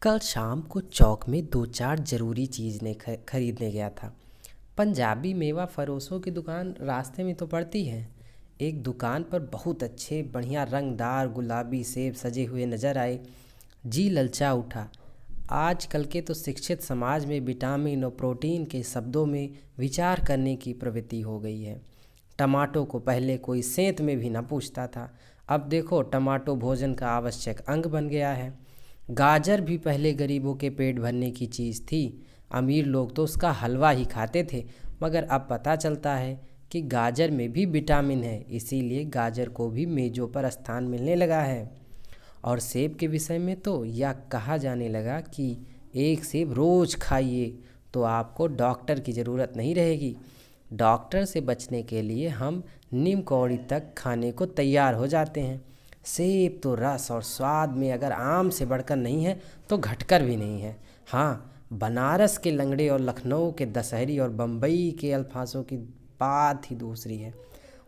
कल शाम को चौक में दो चार ज़रूरी चीज़ें खरीदने गया था। पंजाबी मेवा फरोशों की दुकान रास्ते में तो पड़ती है। एक दुकान पर बहुत अच्छे बढ़िया रंगदार गुलाबी सेब सजे हुए नज़र आए। जी ललचा उठा। आजकल के तो शिक्षित समाज में विटामिन और प्रोटीन के शब्दों में विचार करने की प्रवृत्ति हो गई है। टमाटो को पहले कोई सेंत में भी न पूछता था, अब देखो टमाटो भोजन का आवश्यक अंग बन गया है। गाजर भी पहले गरीबों के पेट भरने की चीज़ थी, अमीर लोग तो उसका हलवा ही खाते थे। मगर अब पता चलता है कि गाजर में भी विटामिन है, इसीलिए गाजर को भी मेज़ों पर स्थान मिलने लगा है। और सेब के विषय में तो यह कहा जाने लगा कि एक सेब रोज़ खाइए तो आपको डॉक्टर की ज़रूरत नहीं रहेगी। डॉक्टर से बचने के लिए हम नीम कौड़ी तक खाने को तैयार हो जाते हैं। सेब तो रस और स्वाद में अगर आम से बढ़कर नहीं है तो घटकर भी नहीं है। हाँ, बनारस के लंगड़े और लखनऊ के दशहरी और बम्बई के अल्फांसों की बात ही दूसरी है।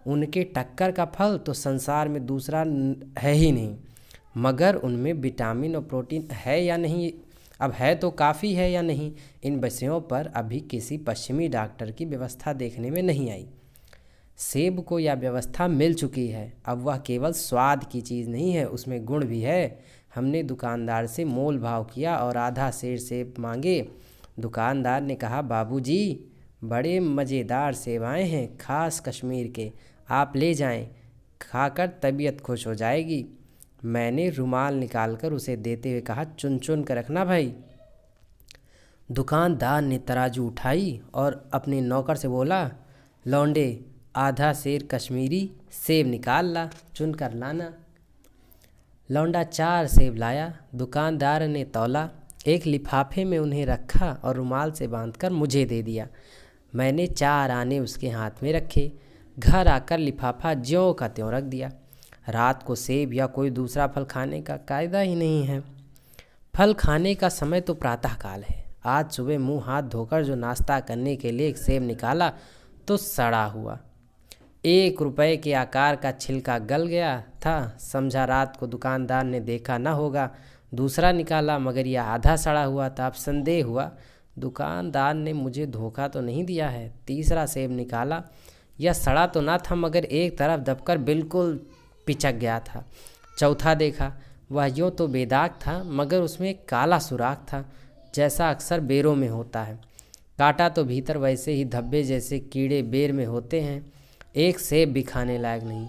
उनके टक्कर का फल तो संसार में दूसरा है ही नहीं। मगर उनमें विटामिन और प्रोटीन है या नहीं, अब है तो काफ़ी है या नहीं, इन विषयों पर अभी किसी पश्चिमी डॉक्टर की व्यवस्था देखने में नहीं आई। सेब को यह व्यवस्था मिल चुकी है, अब वह केवल स्वाद की चीज़ नहीं है, उसमें गुण भी है। हमने दुकानदार से मोल भाव किया और आधा सेर सेब मांगे। दुकानदार ने कहा, बाबूजी बड़े मज़ेदार सेब आए हैं, खास कश्मीर के, आप ले जाएं, खाकर तबीयत खुश हो जाएगी। मैंने रुमाल निकालकर उसे देते हुए कहा, चुन चुन कर रखना भाई। दुकानदार ने तराजू उठाई और अपने नौकर से बोला, लौंडे आधा सेर कश्मीरी सेब निकाल ला, चुन कर लाना। लौंडा 4 सेब लाया। दुकानदार ने तौला, एक लिफाफे में उन्हें रखा और रुमाल से बांधकर मुझे दे दिया। मैंने 4 आने उसके हाथ में रखे। घर आकर लिफाफा ज्यों का त्यों रख दिया। रात को सेब या कोई दूसरा फल खाने का कायदा ही नहीं है। फल खाने का समय तो प्रातःकाल है। आज सुबह मुंह हाथ धोकर जो नाश्ता करने के लिए एक सेब निकाला तो सड़ा हुआ 1 रुपए के आकार का छिलका गल गया था। समझा रात को दुकानदार ने देखा न होगा। दूसरा निकाला मगर यह आधा सड़ा हुआ था। अब संदेह हुआ दुकानदार ने मुझे धोखा तो नहीं दिया है। तीसरा सेब निकाला, यह सड़ा तो ना था मगर एक तरफ दबकर बिल्कुल पिचक गया था। चौथा देखा, वह यूँ तो बेदाग था मगर उसमें एक काला सुराख था, जैसा अक्सर बेरों में होता है। काटा तो भीतर वैसे ही धब्बे जैसे कीड़े बेर में होते हैं। एक सेब भी खाने लायक नहीं।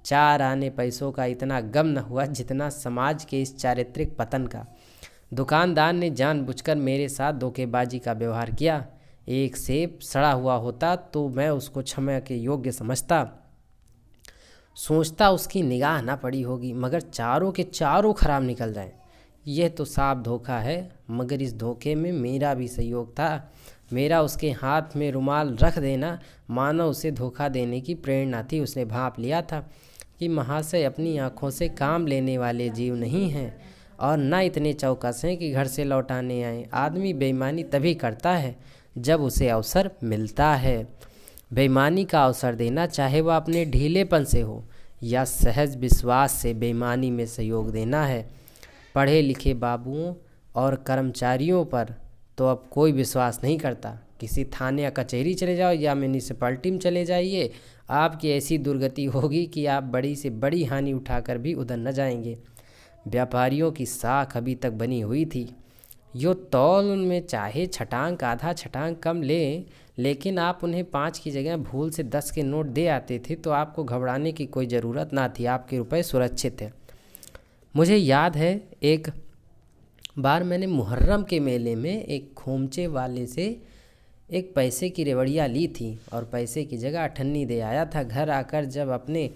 4 आने पैसों का इतना गम न हुआ जितना समाज के इस चारित्रिक पतन का। दुकानदार ने जानबूझकर मेरे साथ धोखेबाजी का व्यवहार किया। एक सेब सड़ा हुआ होता तो मैं उसको क्षमा के योग्य समझता, सोचता उसकी निगाह ना पड़ी होगी, मगर चारों के चारों खराब निकल जाएं, यह तो साफ धोखा है। मगर इस धोखे में मेरा भी सहयोग था। मेरा उसके हाथ में रुमाल रख देना मानो उसे धोखा देने की प्रेरणा थी। उसने भांप लिया था कि महाशय अपनी आंखों से काम लेने वाले जीव नहीं हैं और न इतने चौकस हैं कि घर से लौटाने आए। आदमी बेईमानी तभी करता है जब उसे अवसर मिलता है। बेईमानी का अवसर देना, चाहे वह अपने ढीलेपन से हो या सहज विश्वास से, बेईमानी में सहयोग देना है। पढ़े लिखे बाबुओं और कर्मचारियों पर तो अब कोई विश्वास नहीं करता। किसी थाने या कचहरी चले जाओ या म्यूनिसिपैलिटी में चले जाइए, आपकी ऐसी दुर्गति होगी कि आप बड़ी से बड़ी हानि उठाकर भी उधर न जाएंगे। व्यापारियों की साख अभी तक बनी हुई थी। यो तौल उनमें चाहे छटांग आधा छटांग कम लें, लेकिन आप उन्हें 5 की जगह भूल से 10 के नोट दे आते थे तो आपको घबराने की कोई ज़रूरत ना थी, आपके रुपए सुरक्षित थे। मुझे याद है एक बार मैंने मुहर्रम के मेले में एक खोमचे वाले से एक पैसे की रेवड़ियाँ ली थी और पैसे की जगह अठन्नी दे आया था। घर आकर जब अपने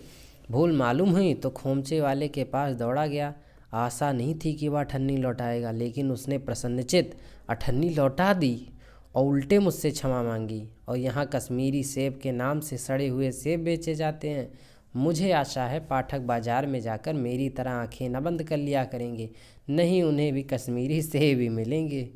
भूल मालूम हुई तो खोमचे वाले के पास दौड़ा गया। आशा नहीं थी कि वह अठन्नी लौटाएगा, लेकिन उसने प्रसन्नचित्त अठन्नी लौटा दी और उल्टे मुझसे क्षमा मांगी। और यहाँ कश्मीरी सेब के नाम से सड़े हुए सेब बेचे जाते हैं। मुझे आशा है पाठक बाजार में जाकर मेरी तरह आंखें न बंद कर लिया करेंगे, नहीं उन्हें भी कश्मीरी सेब ही मिलेंगे।